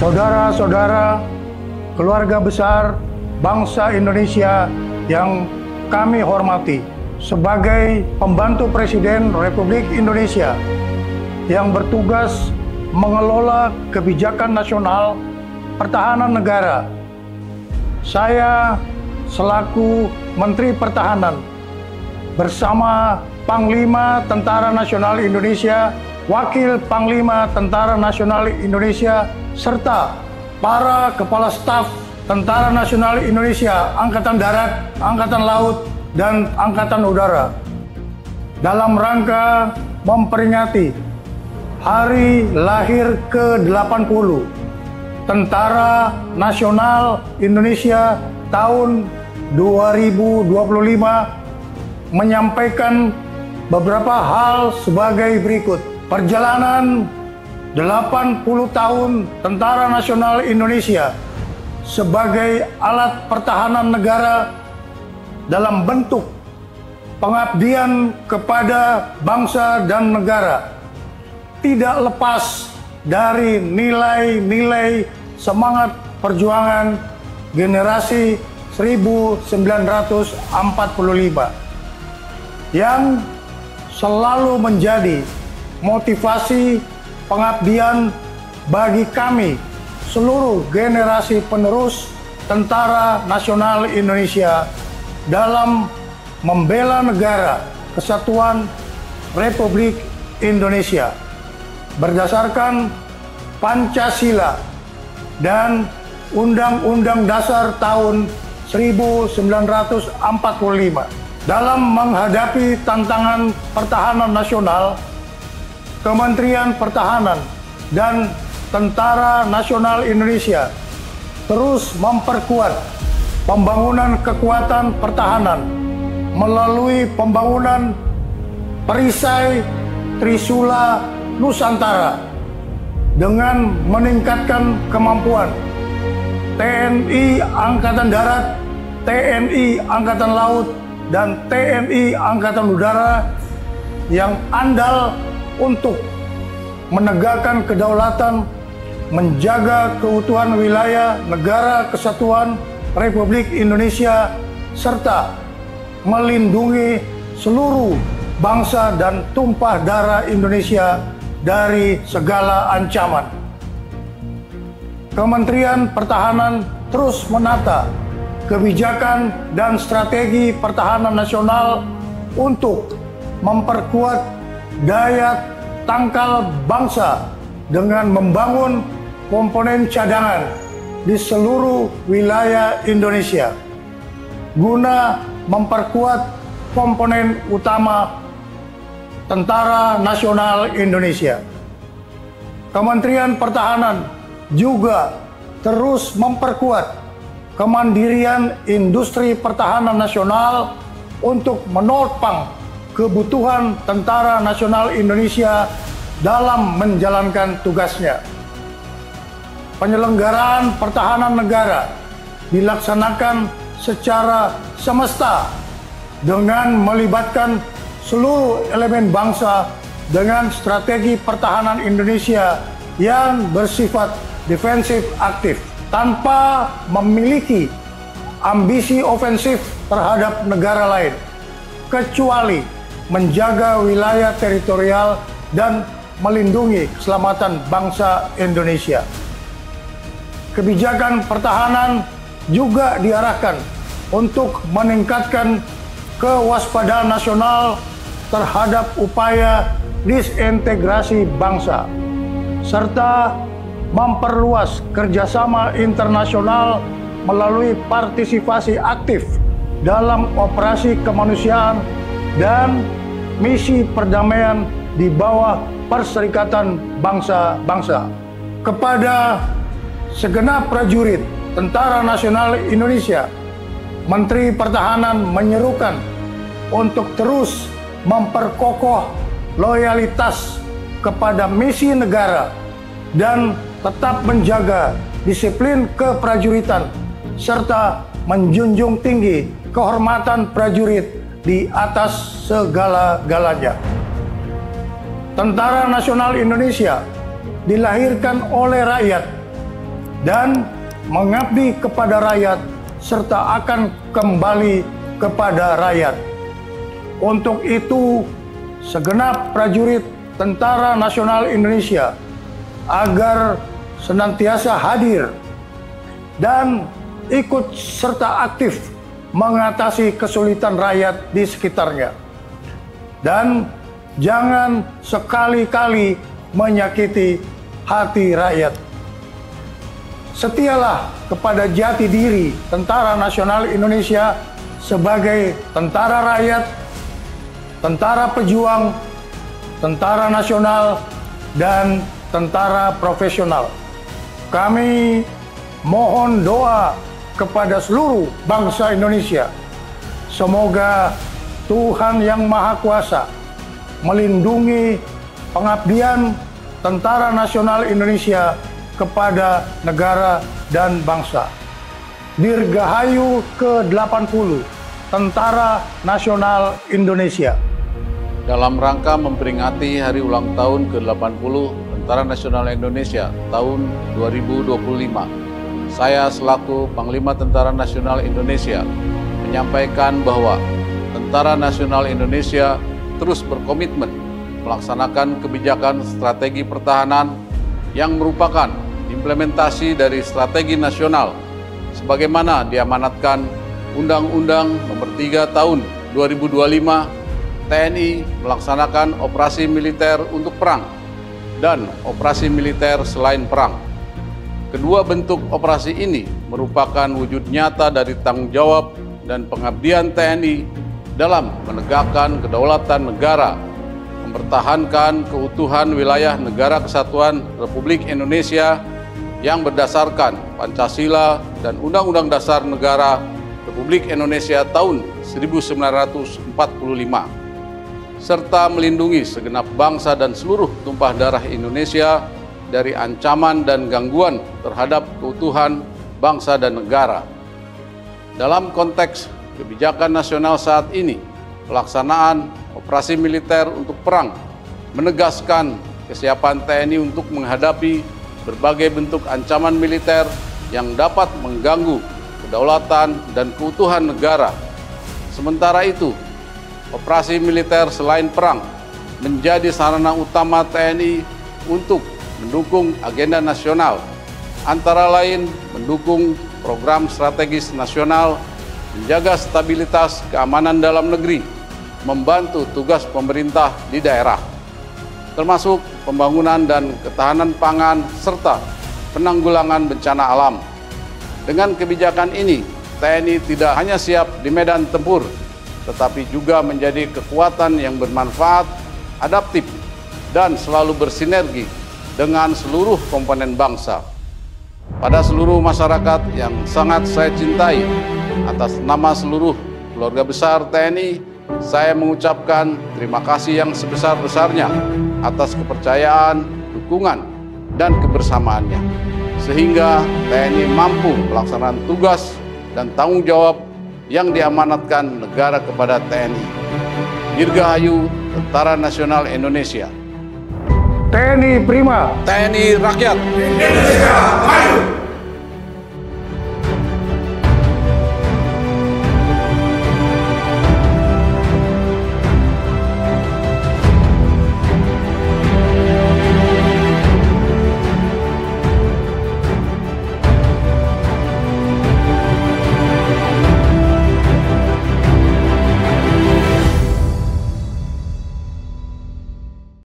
saudara-saudara, keluarga besar bangsa Indonesia yang kami hormati, sebagai pembantu Presiden Republik Indonesia yang bertugas mengelola kebijakan nasional pertahanan negara, saya selaku Menteri Pertahanan bersama Panglima Tentara Nasional Indonesia, Wakil Panglima Tentara Nasional Indonesia, serta para Kepala Staf Tentara Nasional Indonesia, Angkatan Darat, Angkatan Laut, dan Angkatan Udara, dalam rangka memperingati Hari Lahir ke-80 Tentara Nasional Indonesia tahun 2025, menyampaikan beberapa hal sebagai berikut. Perjalanan 80 tahun Tentara Nasional Indonesia sebagai alat pertahanan negara dalam bentuk pengabdian kepada bangsa dan negara tidak lepas dari nilai-nilai semangat perjuangan generasi 1945 yang selalu menjadi motivasi pengabdian bagi kami seluruh generasi penerus Tentara Nasional Indonesia dalam membela negara kesatuan Republik Indonesia berdasarkan Pancasila dan Undang-Undang Dasar tahun 1945. Dalam menghadapi tantangan pertahanan nasional, Kementerian Pertahanan dan Tentara Nasional Indonesia terus memperkuat pembangunan kekuatan pertahanan melalui pembangunan perisai Trisula Nusantara dengan meningkatkan kemampuan TNI Angkatan Darat, TNI Angkatan Laut, dan TNI Angkatan Udara yang andal untuk menegakkan kedaulatan, menjaga keutuhan wilayah negara kesatuan Republik Indonesia, serta melindungi seluruh bangsa dan tumpah darah Indonesia dari segala ancaman. Kementerian Pertahanan terus menata kebijakan dan strategi pertahanan nasional untuk memperkuat daya tangkal bangsa dengan membangun komponen cadangan di seluruh wilayah Indonesia guna memperkuat komponen utama Tentara Nasional Indonesia. Kementerian Pertahanan juga terus memperkuat kemandirian industri pertahanan nasional untuk menopang kebutuhan Tentara Nasional Indonesia dalam menjalankan tugasnya. Penyelenggaraan pertahanan negara dilaksanakan secara semesta dengan melibatkan seluruh elemen bangsa dengan strategi pertahanan Indonesia yang bersifat defensif aktif tanpa memiliki ambisi ofensif terhadap negara lain, kecuali menjaga wilayah teritorial dan melindungi keselamatan bangsa Indonesia. Kebijakan pertahanan juga diarahkan untuk meningkatkan kewaspadaan nasional terhadap upaya disintegrasi bangsa, serta memperluas kerjasama internasional melalui partisipasi aktif dalam operasi kemanusiaan dan misi perdamaian di bawah Perserikatan Bangsa-Bangsa. Kepada segenap prajurit Tentara Nasional Indonesia, Menteri Pertahanan menyerukan untuk terus memperkokoh loyalitas kepada misi negara dan tetap menjaga disiplin keprajuritan serta menjunjung tinggi kehormatan prajurit di atas segala-galanya. Tentara Nasional Indonesia dilahirkan oleh rakyat dan mengabdi kepada rakyat serta akan kembali kepada rakyat. Untuk itu, segenap prajurit Tentara Nasional Indonesia agar senantiasa hadir dan ikut serta aktif mengatasi kesulitan rakyat di sekitarnya. Dan jangan sekali-kali menyakiti hati rakyat. Setialah kepada jati diri Tentara Nasional Indonesia sebagai tentara rakyat, tentara pejuang, tentara nasional, dan tentara profesional. Kami mohon doa kepada seluruh bangsa Indonesia. Semoga Tuhan Yang Maha Kuasa melindungi pengabdian Tentara Nasional Indonesia kepada negara dan bangsa. Dirgahayu ke-80 Tentara Nasional Indonesia. Dalam rangka memperingati hari ulang tahun ke-80 Tentara Nasional Indonesia tahun 2025, saya selaku Panglima Tentara Nasional Indonesia menyampaikan bahwa Tentara Nasional Indonesia terus berkomitmen melaksanakan kebijakan strategi pertahanan yang merupakan implementasi dari strategi nasional sebagaimana diamanatkan Undang-Undang Nomor 3 Tahun 2025 TNI melaksanakan operasi militer untuk perang dan operasi militer selain perang. Kedua bentuk operasi ini merupakan wujud nyata dari tanggung jawab dan pengabdian TNI dalam menegakkan kedaulatan negara, mempertahankan keutuhan wilayah Negara Kesatuan Republik Indonesia yang berdasarkan Pancasila dan Undang-Undang Dasar Negara Republik Indonesia tahun 1945, serta melindungi segenap bangsa dan seluruh tumpah darah Indonesia dari ancaman dan gangguan terhadap keutuhan bangsa dan negara. Dalam konteks kebijakan nasional saat ini, pelaksanaan operasi militer untuk perang menegaskan kesiapan TNI untuk menghadapi berbagai bentuk ancaman militer yang dapat mengganggu kedaulatan dan keutuhan negara. Sementara itu, operasi militer selain perang menjadi sarana utama TNI untuk mendukung agenda nasional, antara lain mendukung program strategis nasional, menjaga stabilitas keamanan dalam negeri, membantu tugas pemerintah di daerah, termasuk pembangunan dan ketahanan pangan serta penanggulangan bencana alam. Dengan kebijakan ini, TNI tidak hanya siap di medan tempur, tetapi juga menjadi kekuatan yang bermanfaat, adaptif, dan selalu bersinergi dengan seluruh komponen bangsa. Pada seluruh masyarakat yang sangat saya cintai, atas nama seluruh keluarga besar TNI, saya mengucapkan terima kasih yang sebesar-besarnya atas kepercayaan, dukungan, dan kebersamaannya, sehingga TNI mampu melaksanakan tugas dan tanggung jawab yang diamanatkan negara kepada TNI. Dirgahayu Tentara Nasional Indonesia. TNI Prima. TNI Rakyat. Indonesia Maju.